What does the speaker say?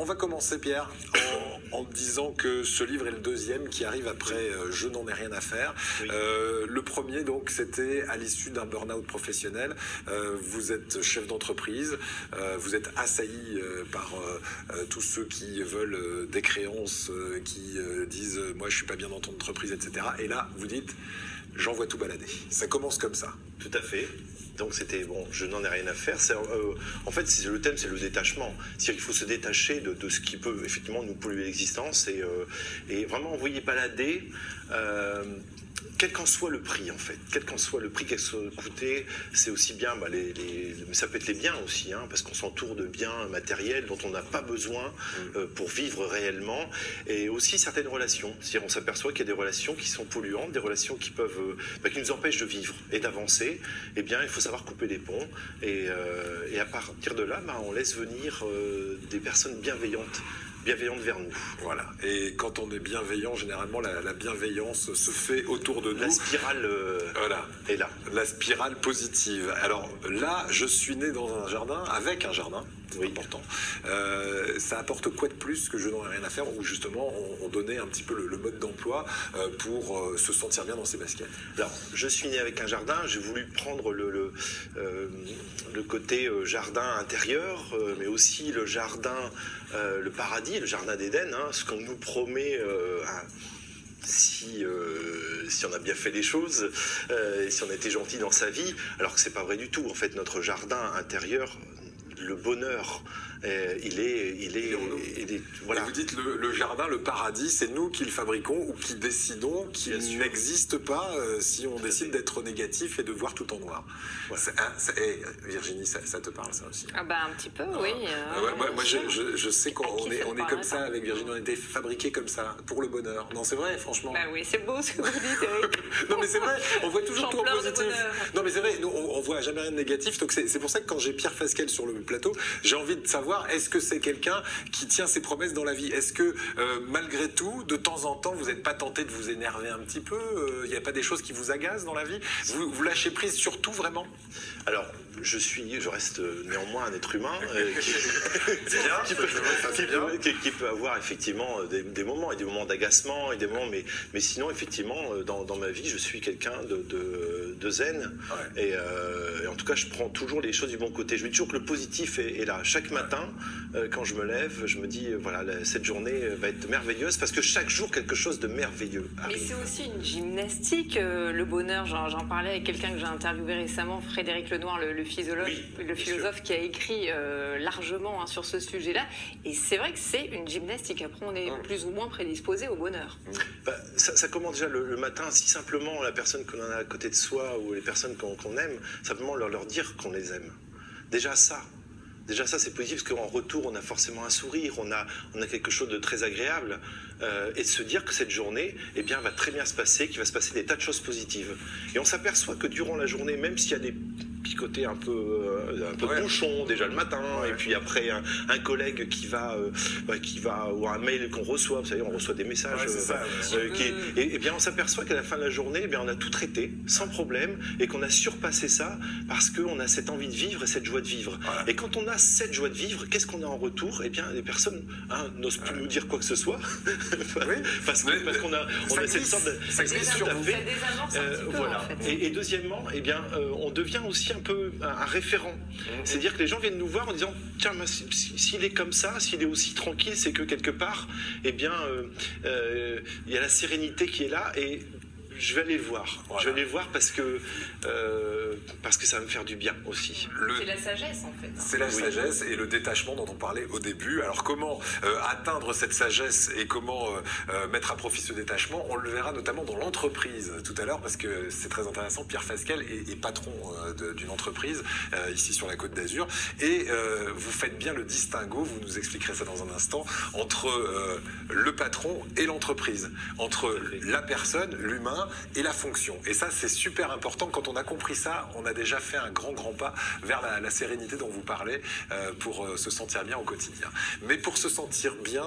on va commencer, Pierre, en disant que ce livre est le deuxième qui arrive après Je n'en ai rien à faire. Oui. Le premier, donc, c'était à l'issue d'un burn-out professionnel. Vous êtes chef d'entreprise, vous êtes assailli par tous ceux qui veulent des créances, qui disent « moi, je suis pas bien dans ton entreprise », etc. Et là, vous dites « j'envoie tout balader ». Ça commence comme ça. Tout à fait. Donc c'était bon, je n'en ai rien à faire. En fait, le thème, c'est le détachement. C'est-à-dire qu'il faut se détacher de ce qui peut effectivement nous polluer l'existence et vraiment envoyer balader. Quel qu'en soit le prix, en fait, quel qu'en soit le prix qu'elle soit coûtée, c'est aussi bien, mais ça peut être les biens aussi, hein, parce qu'on s'entoure de biens matériels dont on n'a pas besoin pour vivre réellement, et aussi certaines relations. C'est-à-dire, on s'aperçoit qu'il y a des relations qui sont polluantes, des relations qui peuvent, qui nous empêchent de vivre et d'avancer. Eh bien, il faut savoir couper les ponts, et à partir de là, on laisse venir des personnes bienveillantes vers nous. Voilà. Et quand on est bienveillant, généralement, la bienveillance se fait autour de nous. La spirale voilà. est là. La spirale positive. Alors là, je suis né dans un jardin, avec un jardin, c'est important. Ça apporte quoi de plus que Je n'en ai rien à faire, où justement, on donnait un petit peu le mode d'emploi pour se sentir bien dans ses baskets. Alors, je suis né avec un jardin, j'ai voulu prendre le côté jardin intérieur, mais aussi le jardin, le paradis, le jardin d'Éden, hein, ce qu'on nous promet si on a bien fait les choses, si on a été gentil dans sa vie, alors que c'est pas vrai du tout. En fait, notre jardin intérieur, le bonheur, voilà. Et vous dites le jardin, le paradis, c'est nous qui le fabriquons ou qui décidons, qui n'existe pas si on décide d'être négatif et de voir tout en noir. Ouais. Virginie, ça te parle ça aussi? Ah bah un petit peu, oui. Moi je sais qu'on est comme ça avec Virginie, on était fabriqués comme ça, pour le bonheur. Non, c'est vrai, franchement. Bah oui, c'est beau ce que vous dites, Eric. Non mais c'est vrai, on voit toujours tout en positif. Non mais c'est vrai, nous, on voit jamais rien de négatif, donc c'est pour ça que quand j'ai Pierre Fasquelle sur le plateau, j'ai envie de savoir, est-ce que c'est quelqu'un qui tient ses promesses dans la vie? Est-ce que malgré tout, de temps en temps, vous n'êtes pas tenté de vous énerver un petit peu? Il n'y a pas des choses qui vous agacent dans la vie? Vous lâchez prise sur tout, vraiment? Alors, je reste néanmoins un être humain qui peut avoir effectivement des moments, et des moments d'agacement, et des moments, mais sinon, effectivement, dans ma vie, je suis quelqu'un de zen, ouais. Et en tout cas, je prends toujours les choses du bon côté. Je me dis toujours que le positif est là. Chaque matin, quand je me lève, je me dis, voilà, cette journée va être merveilleuse, parce que chaque jour, quelque chose de merveilleux arrive. Mais c'est aussi une gymnastique, le bonheur. J'en parlais avec quelqu'un que j'ai interviewé récemment, Frédéric Lenoir, le philosophe qui a écrit largement sur ce sujet-là. Et c'est vrai que c'est une gymnastique. Après, on est plus ou moins prédisposé au bonheur. Ça commence déjà le matin, si simplement la personne qu'on a à côté de soi ou les personnes qu'on aime, simplement leur dire qu'on les aime. Déjà ça, c'est positif, parce qu'en retour, on a forcément un sourire, on a quelque chose de très agréable. Et de se dire que cette journée, eh bien, va très bien se passer, qu'il va se passer des tas de choses positives. Et on s'aperçoit que durant la journée, même s'il y a des petits côtés un peu bouchons déjà le matin, et puis après un collègue qui va ou un mail qu'on reçoit, vous savez, on reçoit des messages, et bien on s'aperçoit qu'à la fin de la journée, eh bien, on a tout traité sans problème, et qu'on a surpassé ça parce qu'on a cette envie de vivre et cette joie de vivre. Voilà. Et quand on a cette joie de vivre, qu'est-ce qu'on a en retour? Eh bien, les personnes n'osent plus nous dire quoi que ce soit. parce qu'on a cette sorte de... Ça glisse sur vous. Ça désamorce un petit peu, voilà. En fait. Et deuxièmement, eh bien, on devient aussi un peu un référent. C'est-à-dire que les gens viennent nous voir en disant, tiens, s'il est comme ça, s'il est aussi tranquille, c'est que quelque part, eh bien, il y a la sérénité qui est là, et je vais aller le voir. Voilà. Je vais aller le voir parce que ça va me faire du bien aussi. C'est la sagesse, en fait. C'est la sagesse et le détachement dont on parlait au début. Alors comment atteindre cette sagesse et comment mettre à profit ce détachement? On le verra notamment dans l'entreprise tout à l'heure, parce que c'est très intéressant. Pierre Fasquelle est patron d'une entreprise ici sur la Côte d'Azur, et vous faites bien le distinguo, vous nous expliquerez ça dans un instant, entre le patron et l'entreprise, entre la personne, l'humain, et la fonction. Et ça, c'est super important. Quand on a compris ça, on a déjà fait un grand pas vers la sérénité dont vous parlez, pour se sentir bien au quotidien. Mais pour se sentir bien,